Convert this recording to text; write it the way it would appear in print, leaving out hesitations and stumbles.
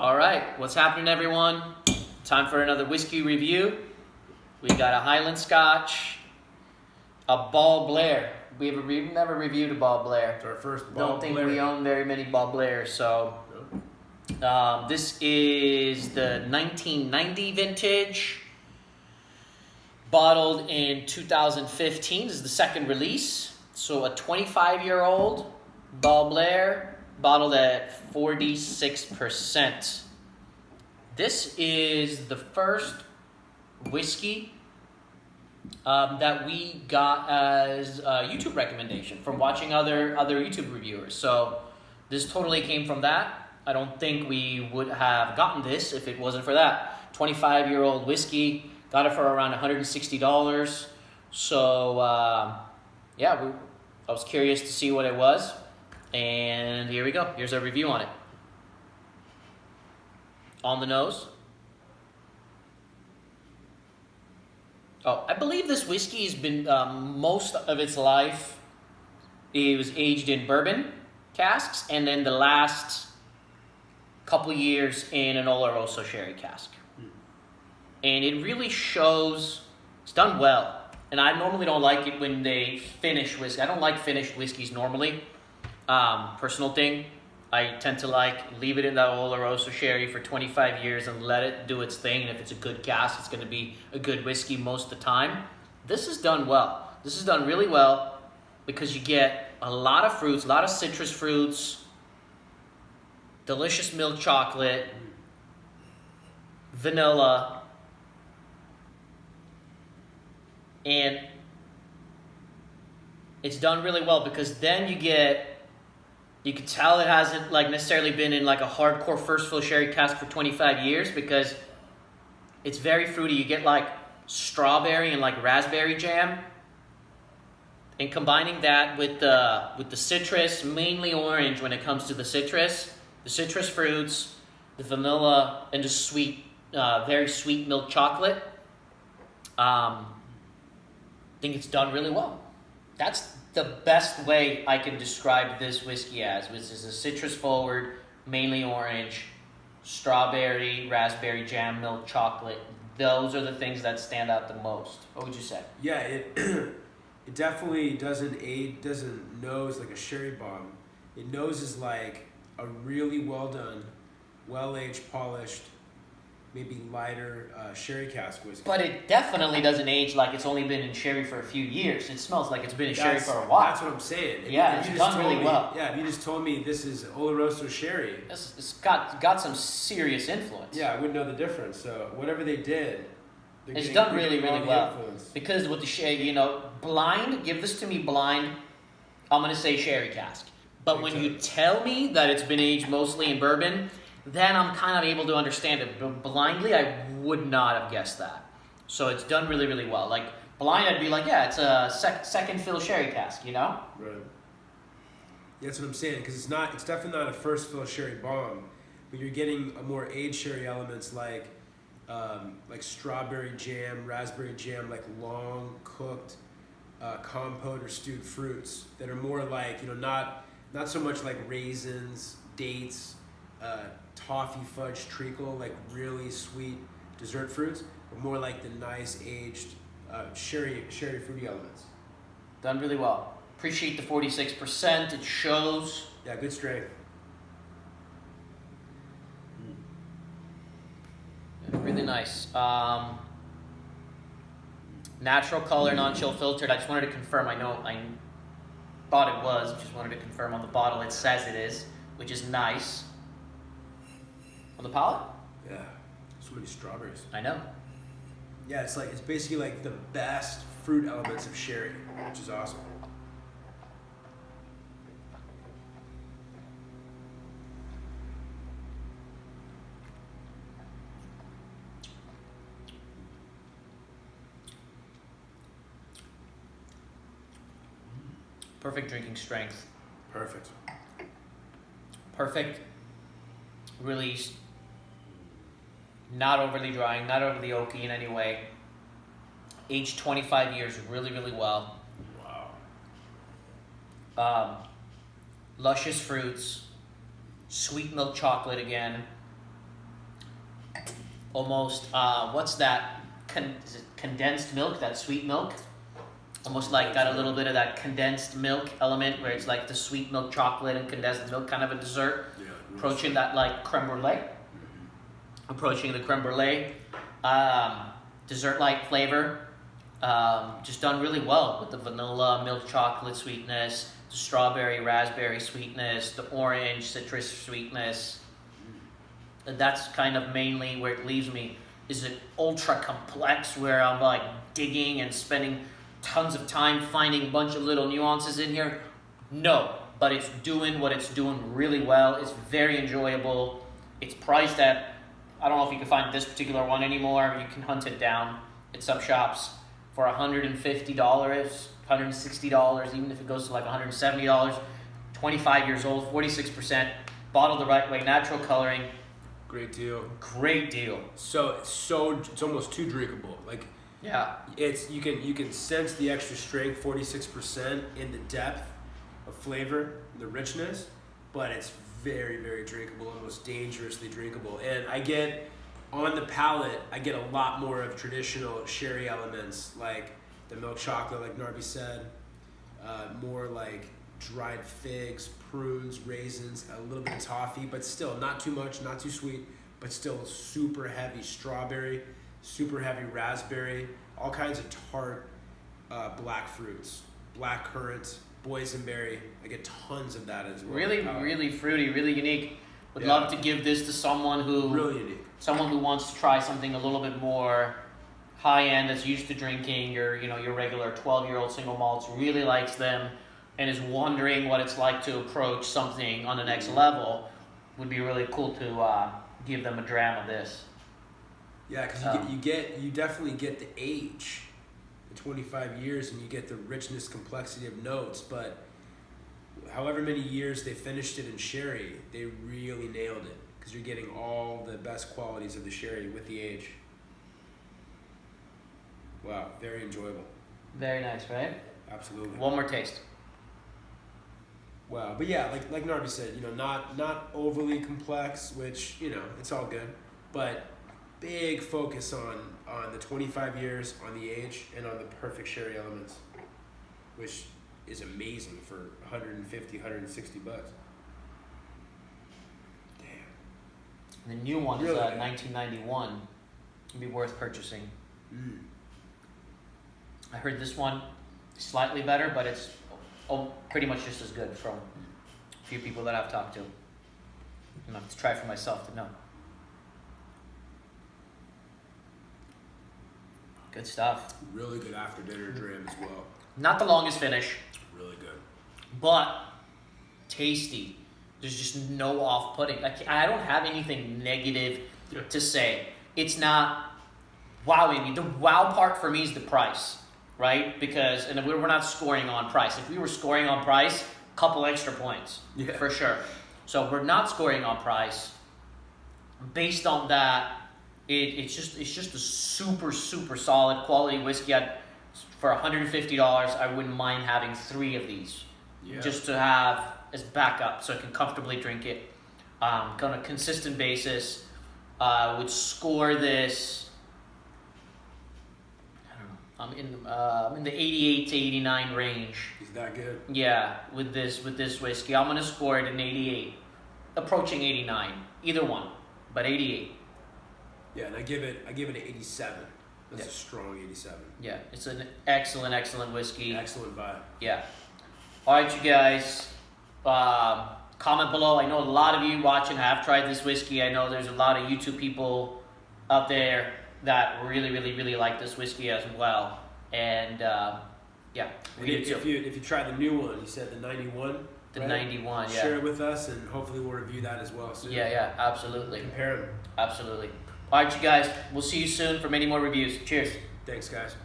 All right, what's happening, everyone? Time for another whiskey review. We got a Highland Scotch, a Balblair. We've never reviewed a Balblair. It's our first Balblair. Don't think we own very many Balblairs, so this is the 1990 vintage, bottled in 2015. This is the second release, so a 25-year-old Balblair, bottled at 46%. This is the first whiskey that we got as a YouTube recommendation from watching other YouTube reviewers. So this totally came from that. I don't think we would have gotten this if it wasn't for that. 25-year-old whiskey, got it for around $160. So yeah, I was curious to see what it was. And here we go. Here's our review on it. On the nose. Oh, I believe this whiskey has been most of its life. It was aged in bourbon casks, and then the last couple years in an Oloroso sherry cask. And it really shows it's done well. And I normally don't like it when they finish whiskey. I don't like finished whiskeys normally. Personal thing. I tend to leave it in that Oloroso sherry for 25 years and let it do its thing. And if it's a good cask, it's going to be a good whiskey most of the time. This is done well. This is done really well because you get a lot of fruits, a lot of citrus fruits, delicious milk chocolate, vanilla, and it's done really well because then you can tell it hasn't necessarily been in a hardcore first fill sherry cask for 25 years because it's very fruity. You get strawberry and raspberry jam, and combining that with the citrus, mainly orange when it comes to the citrus fruits, the vanilla, and the sweet, very sweet milk chocolate. I think it's done really well. That's the best way I can describe this whiskey as, which is a citrus forward, mainly orange, strawberry, raspberry jam, milk chocolate. Those are the things that stand out the most. What would you say? Yeah, it definitely doesn't nose like a sherry bomb. It noses like a really well done, well aged, polished, maybe lighter sherry cask whiskey. But it definitely doesn't age like it's only been in sherry for a few years. It smells like it's been in sherry for a while. That's what I'm saying. It's done really well. Yeah, if you just told me this is Oloroso sherry. It's got some serious influence. Yeah, I wouldn't know the difference. So whatever they did, it's done really, really well. Because with the sherry, blind, give this to me blind, I'm going to say sherry cask. But when you tell me that it's been aged mostly in bourbon, then I'm kind of able to understand it. But blindly, I would not have guessed that. So it's done really, really well. Blind, I'd be it's a second fill sherry cask, Right. Yeah, that's what I'm saying, because it's definitely not a first fill sherry bomb, but you're getting a more aged sherry elements like strawberry jam, raspberry jam, long cooked compote or stewed fruits that are more not so much like raisins, dates, toffee fudge treacle, really sweet dessert fruits, but more like the nice aged sherry fruity elements. Done really well. Appreciate the 46%. It shows. Yeah, good strength. Really nice. Natural color, non-chill filtered. I just wanted to confirm. I thought it was. Just wanted to confirm on the bottle. It says it is, which is nice. On the palate? Yeah, so many strawberries. I know. Yeah, it's basically the best fruit elements of sherry, which is awesome. Perfect drinking strength. Perfect release. Not overly drying, not overly oaky in any way. Aged 25 years, really, really well. Luscious fruits, sweet milk chocolate again, almost what's that? Is it condensed milk? That sweet milk? Almost like got a little bit of that condensed milk element where it's like the sweet milk chocolate and condensed milk, kind of a dessert. Yeah, Approaching that like creme brulee. Approaching the creme brulee. Dessert-like flavor. Just done really well with the vanilla milk chocolate sweetness, the strawberry raspberry sweetness, the orange citrus sweetness. And that's kind of mainly where it leaves me. Is it ultra complex where I'm like digging and spending tons of time finding a bunch of little nuances in here? No, but it's doing what it's doing really well. It's very enjoyable. It's priced at, I don't know if you can find this particular one anymore. You can hunt it down at some shops for $150, $160, even if it goes to like $170. 25 years old, 46%, bottled the right way, natural coloring. Great deal. Great deal. So it's almost too drinkable. Like, yeah, it's you can sense the extra strength, 46% in the depth of flavor, the richness, but it's very, very drinkable, almost dangerously drinkable. And I get on the palate, I get a lot more of traditional sherry elements, like the milk chocolate, like Narby said, more like dried figs, prunes, raisins, a little bit of toffee, but still not too much, not too sweet, but still super heavy strawberry, super heavy raspberry, all kinds of tart black fruits, black currant, boysenberry. I get tons of that as well. really, really fruity, really unique. Would Yeah. love to give this to someone who Really unique. someone who wants to try something a little bit more high end, that's used to drinking your regular 12-year-old single malts, really likes them, and is wondering what it's like to approach something on the next level. Would be really cool to give them a dram of this. Yeah, because you definitely get the age, the 25 years, and you get the richness, complexity of notes. But however many years they finished it in sherry, they really nailed it because you're getting all the best qualities of the sherry with the age. Wow, very enjoyable. Very nice, right? Absolutely. One more taste. Wow, but yeah, like Narby said, not overly complex, which it's all good, but big focus on the 25 years, on the age, and on the perfect sherry elements, which is amazing for 150, 160 bucks. Damn. The new one Really is good. 1991. It'd be worth purchasing. Mm. I heard this one slightly better, but it's pretty much just as good from a few people that I've talked to. I'm gonna have to try for myself to know. Good stuff. Really good after dinner dram as well. Not the longest finish, Really good. but tasty. There's just no off-putting. I don't have anything negative to say. It's not wowing me. The wow part for me is the price, right? Because, and we're not scoring on price. If we were scoring on price, a couple extra points, Yeah. for sure. So we're not scoring on price. Based on that, it's just a super, super solid quality whiskey. For $150, I wouldn't mind having 3 of these, just to have as backup, so I can comfortably drink it on a consistent basis. Would score this. I don't know. I'm in the 88 to 89 range. Is that good? Yeah, with this whiskey, I'm gonna score it an 88, approaching 89, either one, but 88. Yeah, and I give it an 87. That's Yeah. a strong 87. Yeah, it's an excellent, excellent whiskey. Excellent vibe. Yeah. All right, you guys. Comment below. I know a lot of you watching have tried this whiskey. I know there's a lot of YouTube people out there that really, really, really like this whiskey as well. And yeah, And we do if too. you try the new one, you said the 91. The right? 91, yeah. Share it with us, and hopefully we'll review that as well soon. Yeah, absolutely. Compare them. Absolutely. All right, you guys. We'll see you soon for many more reviews. Cheers. Thanks, guys.